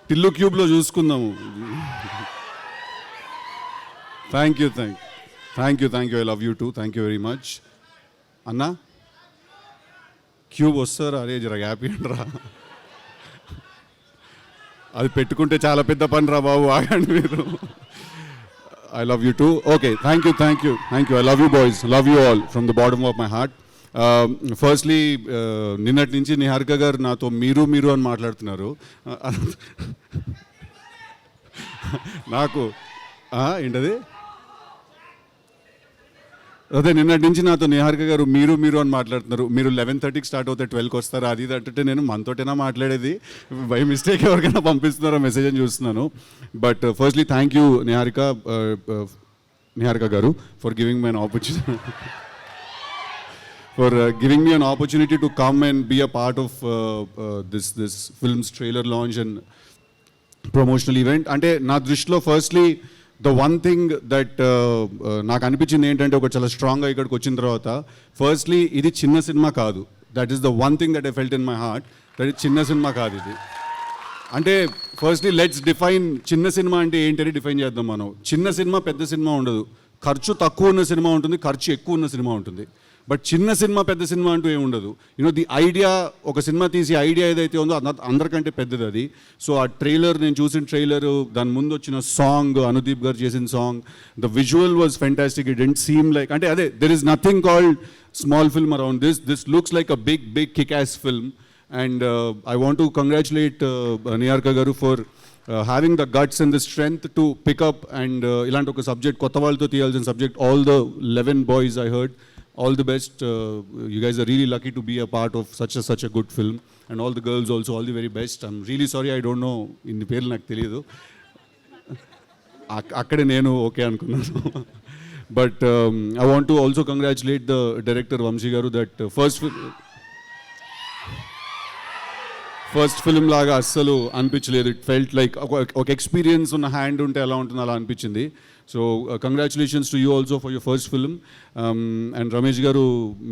టిల్లు క్యూబ్లో చూసుకుందాము. Thank you I love you too. Thank you very much. అన్నా cube వస్తారా? అరే జర హ్యాపీ అంటరా, అది పెట్టుకుంటే చాలా పెద్ద పని రా బాబు, ఆగండి మీరు. I love you two. Okay, thank you. I love you boys, love you all from the bottom of my heart. Firstly నిన్నటి నుంచి నిహారిక గారు నాతో మీరు అని మాట్లాడుతున్నారు. నాకు ఏంటది అదే నిన్నటి నుంచి నాతో నిహారిక గారు మీరు అని మాట్లాడుతున్నారు. మీరు 11:30కి స్టార్ట్ అవుతే 12కి వస్తారు, అది అంటే నేను మనతోటైనా మాట్లాడేది, బై మిస్టేక్ ఎవరికైనా పంపిస్తున్నారో మెసేజ్ అని చూస్తున్నాను. But firstly thank you Niharika garu for giving me an opportunity to come and be a part of this film's trailer launch and promotional event. అంటే నా దృష్టిలో firstly the one thing that నాకు అనిపించింది ఏంటంటే, ఒక చాలా స్ట్రాంగ్గా ఇక్కడికి వచ్చిన తర్వాత, ఫస్ట్లీ ఇది చిన్న సినిమా కాదు. That is the one thing that I felt in my heart, that ఇది చిన్న సినిమా కాదు. ఇది అంటే ఫస్ట్లీ లెట్స్ డిఫైన్ చిన్న సినిమా అంటే ఏంటని డిఫైన్ చేద్దాం మనం. చిన్న సినిమా పెద్ద సినిమా ఉండదు, ఖర్చు తక్కువ ఉన్న సినిమా ఉంటుంది, ఖర్చు ఎక్కువ ఉన్న సినిమా ఉంటుంది. బట్ చిన్న సినిమా పెద్ద సినిమా అంటూ ఏమి ఉండదు. యూనో ది ఐడియా, ఒక సినిమా తీసి ఐడియా ఏదైతే ఉందో అందరికంటే పెద్దది అది. సో ఆ ట్రైలర్, నేను చూసిన ట్రైలర్, దాని ముందు వచ్చిన సాంగ్, అనుదీప్ గారు చేసిన song, the visual was fantastic. It didn't seem like, అంటే అదే, there is nothing called small film around this looks like a big kick ass film. And I want to congratulate Niharika garu for having the guts and the strength to pick up and ఇలాంటి ఒక subject, కొత్త వాళ్ళతో తీయాల్సిన subject. All the 11 boys I heard, all the best. You guys are really lucky to be a part of such a good film, and all the girls also, all the very best. I'm really sorry I don't know in పేర్లు నాకు తెలియదు, అక్కడే నేను okay అనుకున్నాను. But I want to also congratulate the director Vamshi garu, that first film లాగా అస్సలు అనిపించలేదు. It felt like ఒక ఎక్స్పీరియన్స్ ఉన్న హ్యాండ్ ఉంటే ఎలా ఉంటుందో అలా అనిపించింది. So congratulations to you also for your first film. And Ramesh garu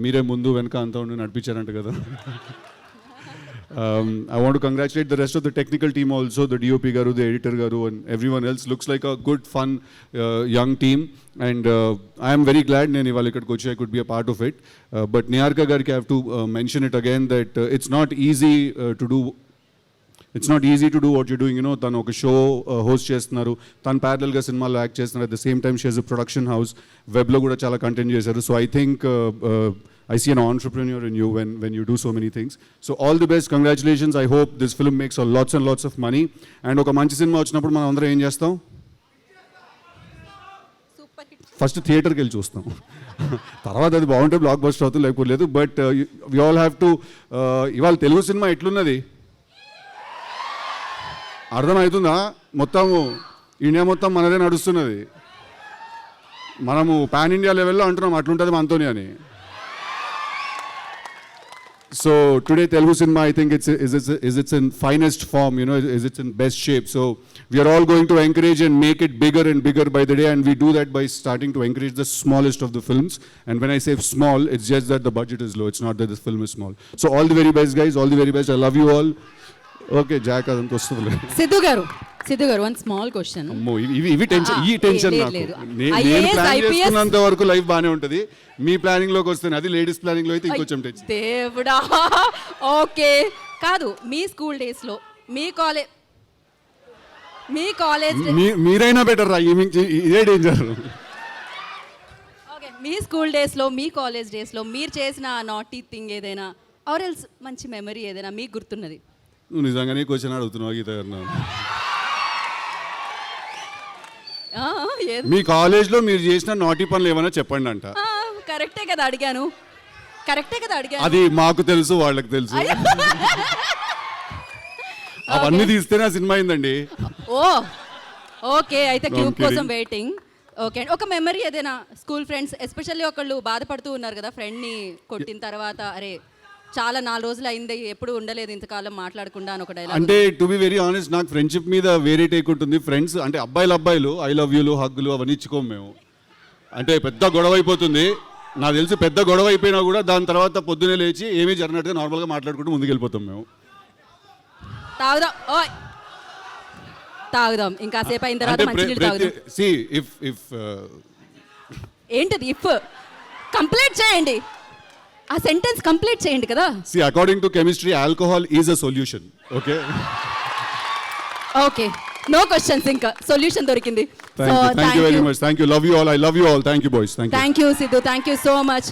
మీరే ముందు వెనక అంతా ఉండి నడిపించారంట కదా. I want to congratulate the rest of the technical team also, the DOP garu, the editor garu, and everyone else. Looks like a good, fun, young team, and I am very glad nenu ivalu ikkadiki vachi I could be a part of it. But Niharika gariki I have to mention it again that it's not easy to do what you're doing. You know, tanu oka show host chestunaru, tanu parallel ga cinema lo act chestunaru, at the same time she has a production house, web lo kuda chala content chesaru. So I think I see an entrepreneur in you when you do so many things. So all the best, congratulations. I hope this film makes lots and lots of money. And oka manchi cinema vachinappudu మనం అందరం ఏం చేస్తాం? First థియేటర్కి వెళ్ళి చూస్తాం, తర్వాత అది బాగుంటే బ్లాక్ బస్టర్ అవుతుంది, లేకపోతే లేదు. But we all have to, ఇవాళ తెలుగు సినిమా ఎట్లున్నది అర్థమవుతుందా? మొత్తము ఇండియా మొత్తం మనదే నడుస్తున్నది. మనము పాన్ ఇండియా లెవెల్లో అంటున్నాం అట్లుంటుంది మనతోని అని. So today Telugu cinema, I think it's in finest form, you know, it's in best shape. So we are all going to encourage and make it bigger and bigger by the day, and we do that by starting to encourage the smallest of the films. And when I say small, it's just that the budget is low, it's not that this film is small. So all the very best guys, all the very best. I love you all. Okay, Jack adantu ostudle. Sidhu garu, one small question. అమ్మో, ఇవి tension, ఈ tension నాకు. నేను plan చేసుకున్నంత వరకు life బాగానే ఉంటుంది, మీ planning లోకి వస్తే అది లేడీస్ ప్లానింగ్ లో అయితే ఇంకొంచెం టెన్షన్. దేవుడా. ఓకే, కాదు, మీ స్కూల్ డేస్ లో, మీ కాలేజ్ మీరైనా బెటర్ రా, ఇదే డేంజర్. ఓకే, మీ స్కూల్ డేస్ లో, మీ కాలేజ్ డేస్ లో మీరు చేసిన నాటీ థింగ్ ఏదైనా, ఆర్ ఎల్స్ మంచి మెమరీ ఏదైనా మీకు గుర్తున్నది? నువ్వు నిజంగానే క్వశ్చన్ అడుగుతున్నావు గీత గారు. మీ కాలేజ్లో మీరు చేసిన నాటి పనులు ఏమైనా చెప్పండి అంట. కరెక్టే కదా అడిగాను. అది మాకు తెలుసు, వాళ్ళకి తెలుసు. అవన్నీ తీస్తేనే ఆ సినిమా అయిందండి. ఓకే, అయితే క్యూబ్ కోసం వెయిటింగ్. ఓకే, ఒక మెమరీ ఏదైనా, స్కూల్ ఫ్రెండ్స్ ఎస్పెషల్లీ ఒకళ్ళు బాధపడుతూ ఉన్నారు కదా ఫ్రెండ్ని కొట్టిన తర్వాత, అరే చాలా 4 రోజులు అయింది, ఎప్పుడు ఉండలేదు ఇంతకాలం మాట్లాడకుండా అని ఒక డైలాగ్. అంటే టు బి వెరీ ఆనెస్ట్, నాకు ఫ్రెండ్షిప్ మీద వేరే టేక్ ఉంటుంది. ఫ్రెండ్స్ అంటే అబ్బాయిలు ఐ లవ్ యూలు, హగ్గులు అవన్నీ ఇచ్చుకోము మేము. అంటే పెద్ద గొడవ అయిపోతుంది, నాకు తెలిసి పెద్ద గొడవ అయిపోయినా కూడా దాని తర్వాత పొద్దునే లేచి ఏమీ జరిగినట్టుగా నార్మల్గా మాట్లాడుకుంటూ ముందుకు వెళ్ళిపోతాం మేము. తాగుదాం. తాగుదాం ఇంకా సేపు అయిన తర్వాత మంచినీళ్ళు తాగుదాం. సి ఇఫ్ ఏంటది ఇఫ్ కంప్లీట్ చేయండి, ఆ సెంటెన్స్ కంప్లీట్ చేయండి కదా. See according to chemistry alcohol is a solution. Okay, okay, no questions, ఇంకా సొల్యూషన్ దొరికింది. Thank you very much. Thank you, love you all. I love you all. Thank you boys. Thank you. Thank you Siddhu, thank you so much.